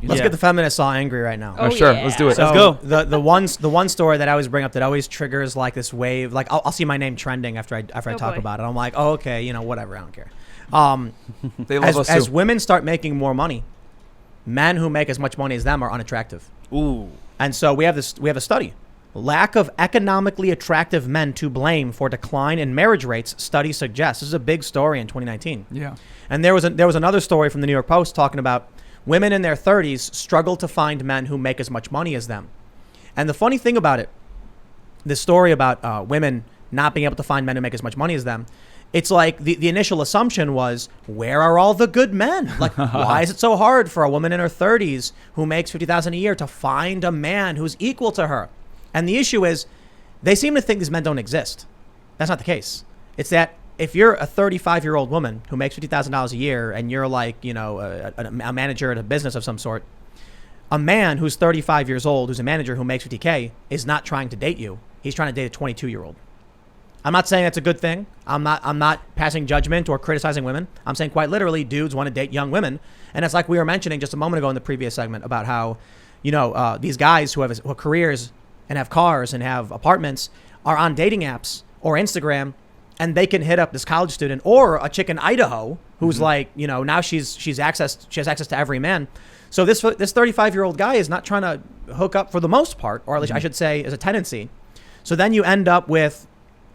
Let's get the feminists all angry right now. Oh, sure. Let's do it. So Let's go. The one story that I always bring up that always triggers like this wave. Like I'll see my name trending after I talk about it. I'm like, oh, okay, you know, whatever. I don't care. They love us too. As women start making more money, men who make as much money as them are unattractive. Ooh. And so we have a study. Lack of economically attractive men to blame for decline in marriage rates, study suggests. This is a big story in 2019. Yeah. And there was another story from the New York Post talking about women in their 30s struggle to find men who make as much money as them. And the funny thing about it, this story about women not being able to find men who make as much money as them, it's like the initial assumption was, where are all the good men? Like, why is it so hard for a woman in her 30s who makes $50,000 a year to find a man who's equal to her? And the issue is, they seem to think these men don't exist. That's not the case. It's that if you're a 35-year-old woman who makes $50,000 a year and you're like, you know, a manager at a business of some sort, a man who's 35 years old, who's a manager who makes $50K, is not trying to date you. He's trying to date a 22-year-old. I'm not saying that's a good thing. I'm not passing judgment or criticizing women. I'm saying quite literally, dudes want to date young women. And it's like we were mentioning just a moment ago in the previous segment about how, you know, these guys who have careers and have cars and have apartments are on dating apps or Instagram, and they can hit up this college student or a chick in Idaho who's like, you know, now she has access to every man. So this 35-year-old guy is not trying to hook up for the most part, or at least I should say is a tendency. So then you end up with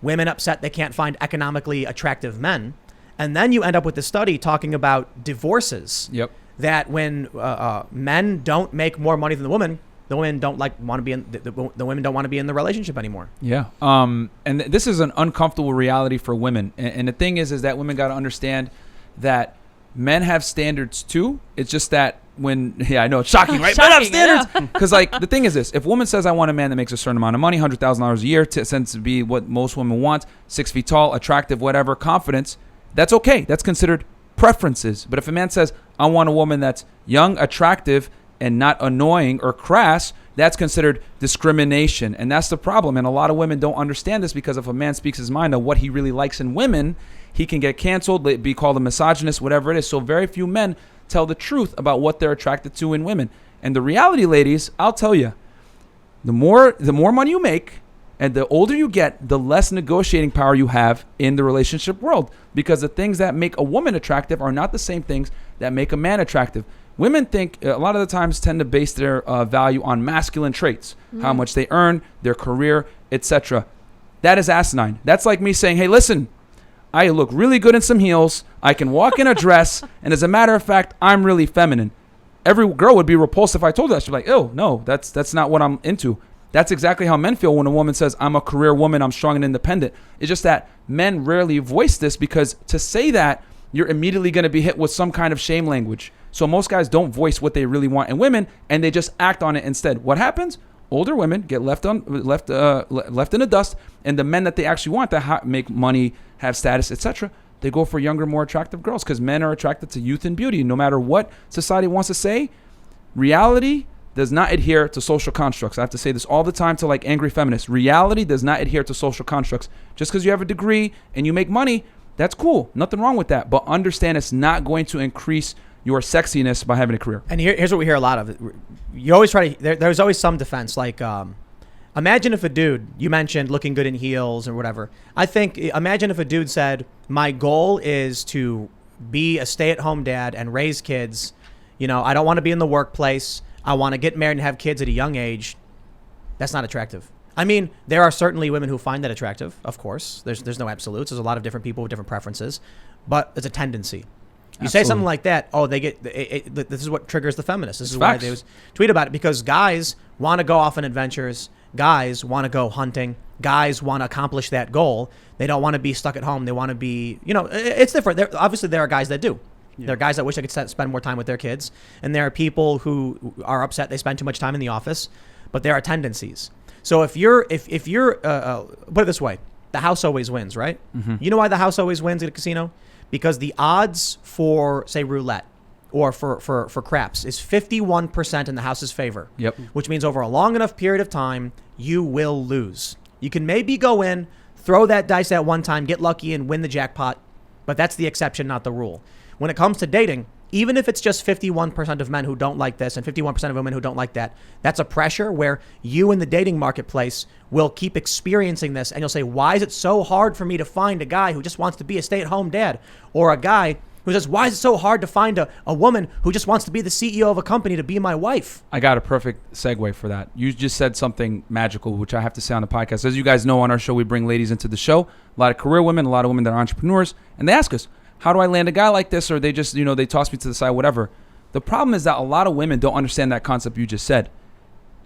women upset they can't find economically attractive men. And then you end up with the study talking about divorces. Yep. That when men don't make more money than the women don't want to be in the women don't want to be in the relationship anymore. Yeah. And this is an uncomfortable reality for women. And the thing is that women got to understand that men have standards too. It's just that I know it's shocking, right? Men have standards. Because like the thing is this: if a woman says, "I want a man that makes a certain amount of money, $100,000 a year," tends to be what most women want, 6 feet tall, attractive, whatever, confidence, that's okay. That's considered preferences. But if a man says, "I want a woman that's young, attractive, and not annoying or crass," that's considered discrimination. And that's the problem. And a lot of women don't understand this, because if a man speaks his mind on what he really likes in women, he can get canceled, be called a misogynist, whatever it is. So very few men tell the truth about what they're attracted to in women. And the reality, ladies, I'll tell you, the more money you make and the older you get, the less negotiating power you have in the relationship world, because the things that make a woman attractive are not the same things that make a man attractive. Women think a lot of the times tend to base their value on masculine traits, how much they earn, their career, etc. That is asinine. That's like me saying, hey, listen, I look really good in some heels. I can walk in a dress. And as a matter of fact, I'm really feminine. Every girl would be repulsed if I told her that. She'd be like, oh, no, that's not what I'm into. That's exactly how men feel when a woman says, I'm a career woman, I'm strong and independent. It's just that men rarely voice this, because to say that, you're immediately going to be hit with some kind of shame language. So most guys don't voice what they really want in women, and they just act on it instead. What happens? Older women get left in the dust, and the men that they actually want to make money, have status, etc., they go for younger, more attractive girls, because men are attracted to youth and beauty. No matter what society wants to say, reality does not adhere to social constructs. I have to say this all the time to like angry feminists. Reality does not adhere to social constructs. Just because you have a degree and you make money, that's cool. Nothing wrong with that. But understand it's not going to increase your sexiness by having a career. And here's what we hear a lot of. You always try to, there's always some defense. Like, imagine if a dude, you mentioned looking good in heels or whatever. Imagine if a dude said, my goal is to be a stay-at-home dad and raise kids. You know, I don't want to be in the workplace. I want to get married and have kids at a young age. That's not attractive. I mean, there are certainly women who find that attractive, of course. There's no absolutes. There's a lot of different people with different preferences. But it's a tendency. You Absolutely. say something like that, this is what triggers the feminists. This is Facts. why they tweet about it, because guys want to go off on adventures. Guys want to go hunting. Guys want to accomplish that goal. They don't want to be stuck at home. They want to be, it's different. Obviously, there are guys that do. Yeah. There are guys that wish they could spend more time with their kids. And there are people who are upset they spend too much time in the office. But there are tendencies. So if you're put it this way, the house always wins, right? Mm-hmm. You know why the house always wins at a casino? Because the odds for, say, roulette or for craps is 51% in the house's favor. Yep. Which means over a long enough period of time, you will lose. You can maybe go in, throw that dice at one time, get lucky and win the jackpot, but that's the exception, not the rule. When it comes to dating, even if it's just 51% of men who don't like this and 51% of women who don't like that, that's a pressure where you in the dating marketplace will keep experiencing this. And you'll say, why is it so hard for me to find a guy who just wants to be a stay-at-home dad? Or a guy who says, why is it so hard to find a woman who just wants to be the CEO of a company to be my wife? I got a perfect segue for that. You just said something magical, which I have to say on the podcast. As you guys know, on our show, we bring ladies into the show, a lot of career women, a lot of women that are entrepreneurs, and they ask us, how do I land a guy like this? Or they just, they toss me to the side, whatever. The problem is that a lot of women don't understand that concept you just said.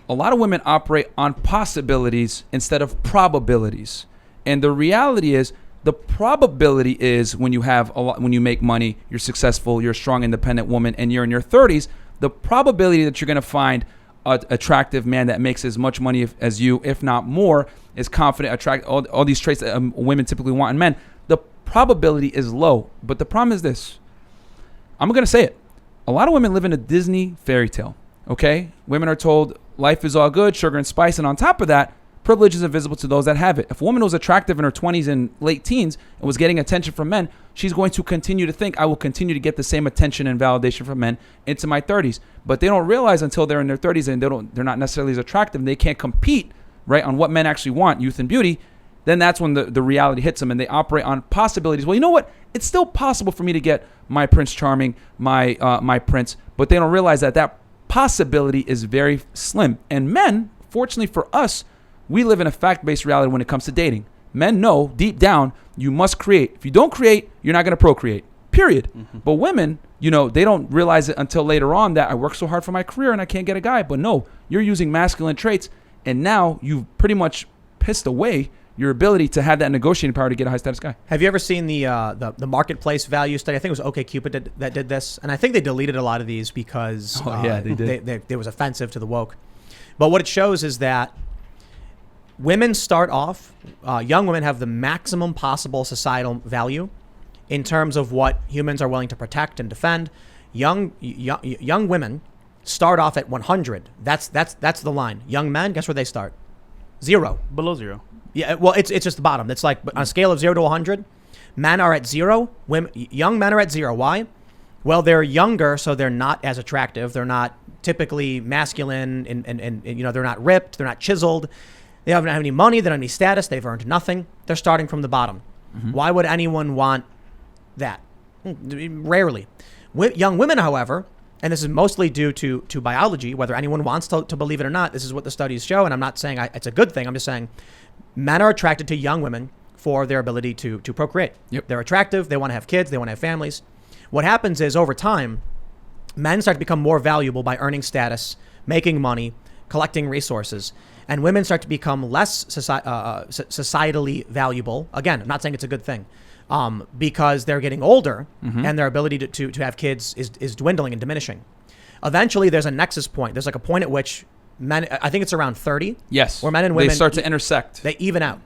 A lot of women operate on possibilities instead of probabilities. And the reality is, the probability is when you have a lot, when you make money, you're successful, you're a strong, independent woman, and you're in your 30s, the probability that you're going to find an attractive man that makes as much money as you, if not more, is confident, attract, all these traits that women typically want in men, the probability is low. But the problem is this. I'm going to say it. A lot of women live in a Disney fairy tale, okay? Women are told life is all good, sugar and spice, and on top of that, privilege is invisible to those that have it. If a woman was attractive in her 20s and late teens and was getting attention from men, she's going to continue to think, I will continue to get the same attention and validation from men into my 30s. But they don't realize until they're in their 30s and they're not necessarily as attractive and they can't compete, right, on what men actually want, youth and beauty. Then that's when the reality hits them and they operate on possibilities. Well, you know what? It's still possible for me to get my Prince Charming, my prince, but they don't realize that possibility is very slim. And men, fortunately for us, we live in a fact-based reality when it comes to dating. Men know deep down you must create. If you don't create, you're not going to procreate, period. Mm-hmm. But women, they don't realize it until later on that I work so hard for my career and I can't get a guy. But no, you're using masculine traits and now you've pretty much pissed away your ability to have that negotiating power to get a high-status guy. Have you ever seen the marketplace value study? I think it was OkCupid that did this. And I think they deleted a lot of these because they did. They was offensive to the woke. But what it shows is that women start off, young women have the maximum possible societal value in terms of what humans are willing to protect and defend. Young women start off at 100. That's the line. Young men, guess where they start? 0. Below 0. Yeah, well, it's just the bottom. It's like on a scale of 0 to 100, men are at 0. Young men are at 0. Why? Well, they're younger, so they're not as attractive. They're not typically masculine, and they're not ripped. They're not chiseled. They don't have any money. They don't have any status. They've earned nothing. They're starting from the bottom. Mm-hmm. Why would anyone want that? Rarely. Young women, however, and this is mostly due to biology, whether anyone wants to believe it or not, this is what the studies show, and I'm not saying it's a good thing. I'm just saying men are attracted to young women for their ability to procreate. Yep. They're attractive. They want to have kids. They want to have families. What happens is over time, men start to become more valuable by earning status, making money, collecting resources. And women start to become less societally valuable. Again, I'm not saying it's a good thing, because they're getting older mm-hmm. and their ability to have kids is dwindling and diminishing. Eventually, there's a nexus point. There's like a point at which men, I think it's around 30. Yes. Where men and women they start to intersect. They even out.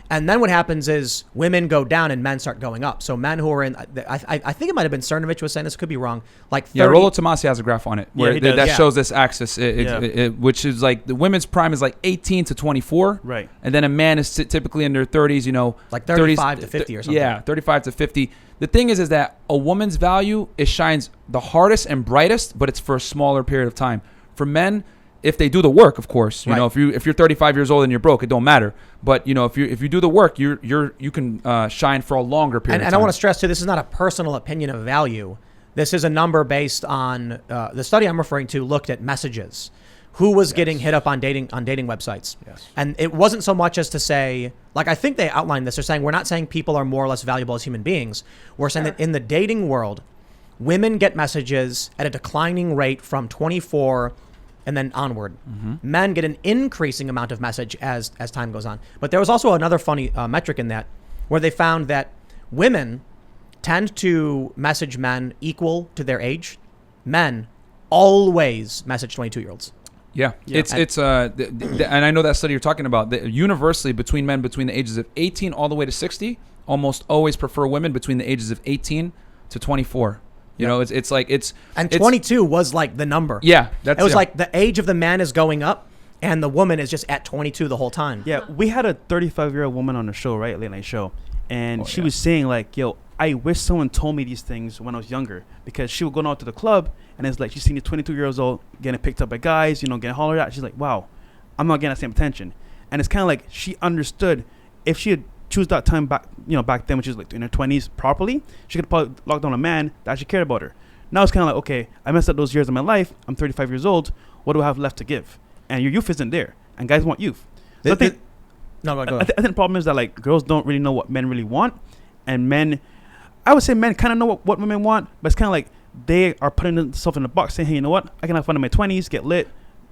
And then what happens is women go down and men start going up. So men who are in, I think it might have been Cernovich was saying this, could be wrong. Like 30. Yeah, Rollo Tomasi has a graph on it where that shows this axis, which is like the women's prime is like 18 to 24. Right. And then a man is typically in their 30s, like 35 to 50 or something. Yeah, 35 to 50. The thing is that a woman's value, it shines the hardest and brightest, but it's for a smaller period of time. For men, if they do the work, of course, you know, if you're 35 years old and you're broke, it don't matter. But if you do the work, you can shine for a longer period. And I want to stress too, this is not a personal opinion of value. This is a number based on the study I'm referring to looked at messages. Who was getting hit up on dating websites? Yes. And it wasn't so much as to say, like I think they outlined this. They're saying we're not saying people are more or less valuable as human beings. We're saying that in the dating world, women get messages at a declining rate from 24 and then onward. Mm-hmm. Men get an increasing amount of message as time goes on. But there was also another funny metric in that where they found that women tend to message men equal to their age. Men always message 22-year-olds. Yeah. And I know that study you're talking about, universally between men between the ages of 18 all the way to 60, almost always prefer women between the ages of 18 to 24. You know, it's like and 22 was like the number. Yeah, it was like the age of the man is going up, and the woman is just at 22 the whole time. Yeah, we had a 35-year-old woman on the show, right, late night show, and she was saying like, yo, I wish someone told me these things when I was younger, because she would go out to the club and it's like she's seen these 22 years old getting picked up by guys, you know, getting hollered at. She's like, wow, I'm not getting that same attention. And it's kind of like she understood if she had choose that time back, you know, back then when she was like in her 20s properly, she could probably lock down a man that actually cared about her. Now it's kind of like, okay, I messed up those years of my life. I'm 35 years old. What do I have left to give? And your youth isn't there. And guys want youth. So I think the problem is that like girls don't really know what men really want, and men, I would say men kind of know what women want, but it's kind of like they are putting themselves in a box, saying, hey, you know what? I can have fun in my 20s, get lit,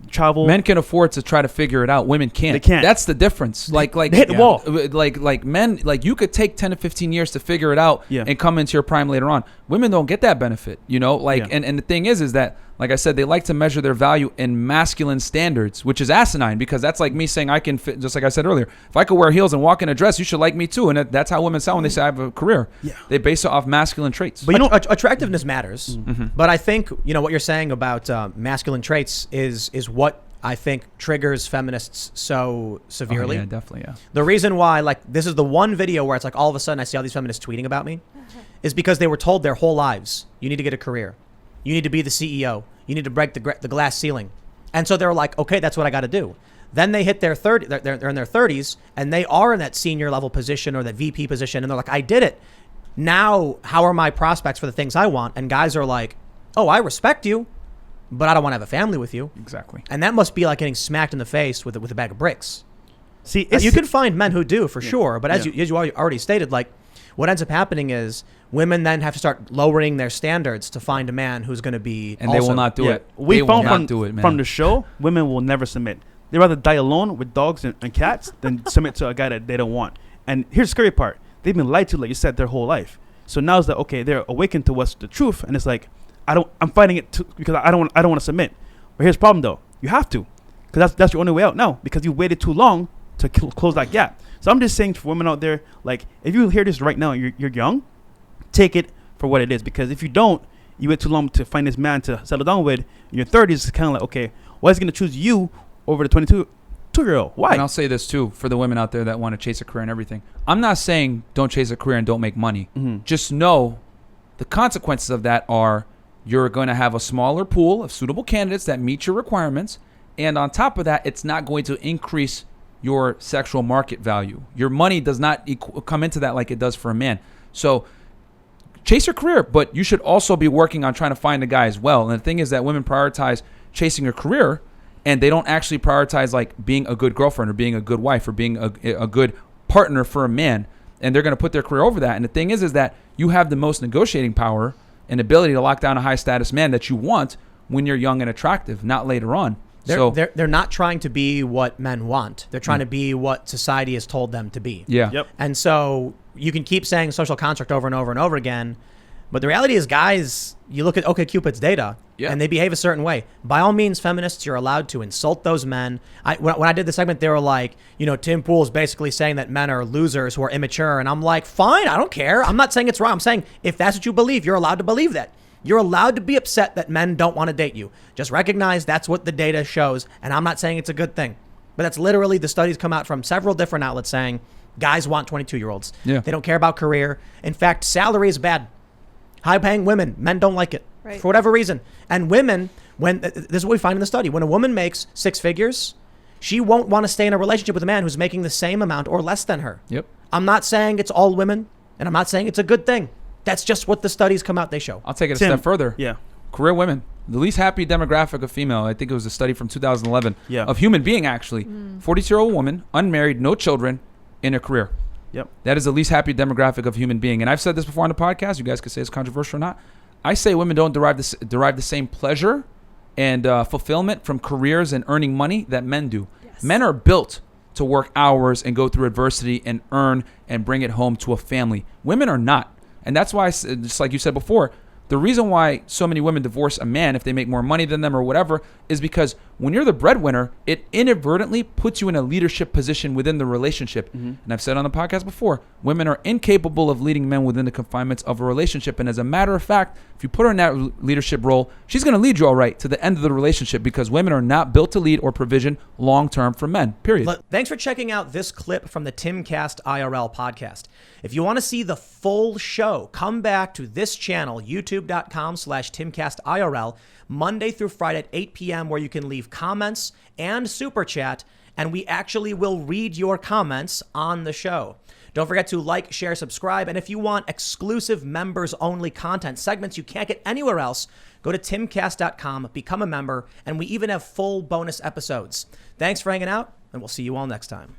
travel. Men can afford to try to figure it out. Women can't. They can't. That's the difference. Like they hit the wall. Like men, like you could take 10 to 15 years to figure it out and come into your prime later on. Women don't get that benefit, you know. Like and the thing is that, like I said, they like to measure their value in masculine standards, which is asinine, because that's like me saying I can fit, just like I said earlier, if I could wear heels and walk in a dress, you should like me too. And that's how women sound when they say I have a career. Yeah. They base it off masculine traits. But you know, attractiveness matters. Mm-hmm. But I think, you know, what you're saying about masculine traits is what I think triggers feminists so severely. Oh, yeah, definitely, yeah. The reason why, like, this is the one video where it's like all of a sudden I see all these feminists tweeting about me is because they were told their whole lives, you need to get a career. You need to be the CEO. You need to break the glass ceiling. And so they're like, okay, that's what I got to do. Then they hit their 30, they're in their 30s, and they are in that senior level position or that VP position, and they're like, I did it. Now, how are my prospects for the things I want? And guys are like, oh, I respect you, but I don't want to have a family with you. Exactly. And that must be like getting smacked in the face with a bag of bricks. See, you can find men who do for sure, but as you already stated, like, what ends up happening is women then have to start lowering their standards to find a man who's going to be, and they will not do it. We found from the show, women will never submit. They rather die alone with dogs and cats than submit to a guy that they don't want. And here's the scary part: they've been lied to, like you said, their whole life. So now it's like, okay, they're awakened to what's the truth, and it's like, I'm fighting it because I don't want to submit. But here's the problem, though: you have to, because that's your only way out now, because you waited too long to close that gap. So I'm just saying for women out there, like, if you hear this right now and you're young, take it for what it is. Because if you don't, you wait too long to find this man to settle down with. In your 30s, it's kind of like, okay, why is he going to choose you over the 22-year-old? Why? And I'll say this, too, for the women out there that want to chase a career and everything. I'm not saying don't chase a career and don't make money. Mm-hmm. Just know the consequences of that are you're going to have a smaller pool of suitable candidates that meet your requirements. And on top of that, it's not going to increase your sexual market value. Your money does not come into that like it does for a man. So chase your career, but you should also be working on trying to find a guy as well. And the thing is that women prioritize chasing a career, and they don't actually prioritize like being a good girlfriend or being a good wife or being a good partner for a man. And they're going to put their career over that. And the thing is that you have the most negotiating power and ability to lock down a high status man that you want when you're young and attractive, not later on. They're not trying to be what men want. They're trying to be what society has told them to be. Yeah. Yep. And so you can keep saying social construct over and over and over again, but the reality is, guys, you look at OkCupid's data, and they behave a certain way. By all means, feminists, you're allowed to insult those men. When I did the segment, they were like, you know, Tim Pool's basically saying that men are losers who are immature, and I'm like, fine, I don't care. I'm not saying it's wrong. I'm saying if that's what you believe, you're allowed to believe that. You're allowed to be upset that men don't want to date you. Just recognize that's what the data shows, and I'm not saying it's a good thing. But that's literally, the studies come out from several different outlets saying guys want 22-year-olds. Yeah. They don't care about career. In fact, salary is bad. High-paying women, men don't like it for whatever reason. And women, this is what we find in the study. When a woman makes 6 figures, she won't want to stay in a relationship with a man who's making the same amount or less than her. Yep. I'm not saying it's all women, and I'm not saying it's a good thing. That's just what the studies come out, they show. I'll take it a step further. Yeah. Career women, the least happy demographic of female. I think it was a study from 2011 of human being, actually. 42-year-old woman, unmarried, no children, in a career. Yep. That is the least happy demographic of human being. And I've said this before on the podcast. You guys could say it's controversial or not. I say women don't derive the same pleasure and fulfillment from careers and earning money that men do. Yes. Men are built to work hours and go through adversity and earn and bring it home to a family. Women are not. And that's why, just like you said before, The reason why so many women divorce a man if they make more money than them or whatever is because when you're the breadwinner, it inadvertently puts you in a leadership position within the relationship. And I've said on the podcast before, women are incapable of leading men within the confinements of a relationship. And as a matter of fact, if you put her in that leadership role, she's going to lead you all right to the end of the relationship, because women are not built to lead or provision long-term for men, period. Thanks for checking out this clip from the Timcast IRL podcast. If you want to see the full show, come back to this channel, youtube.com/TimcastIRL, Monday through Friday at 8 p.m., where you can leave comments and super chat, and we actually will read your comments on the show. Don't forget to like, share, subscribe, and if you want exclusive members-only content, segments you can't get anywhere else, go to timcast.com, become a member, and we even have full bonus episodes. Thanks for hanging out, and we'll see you all next time.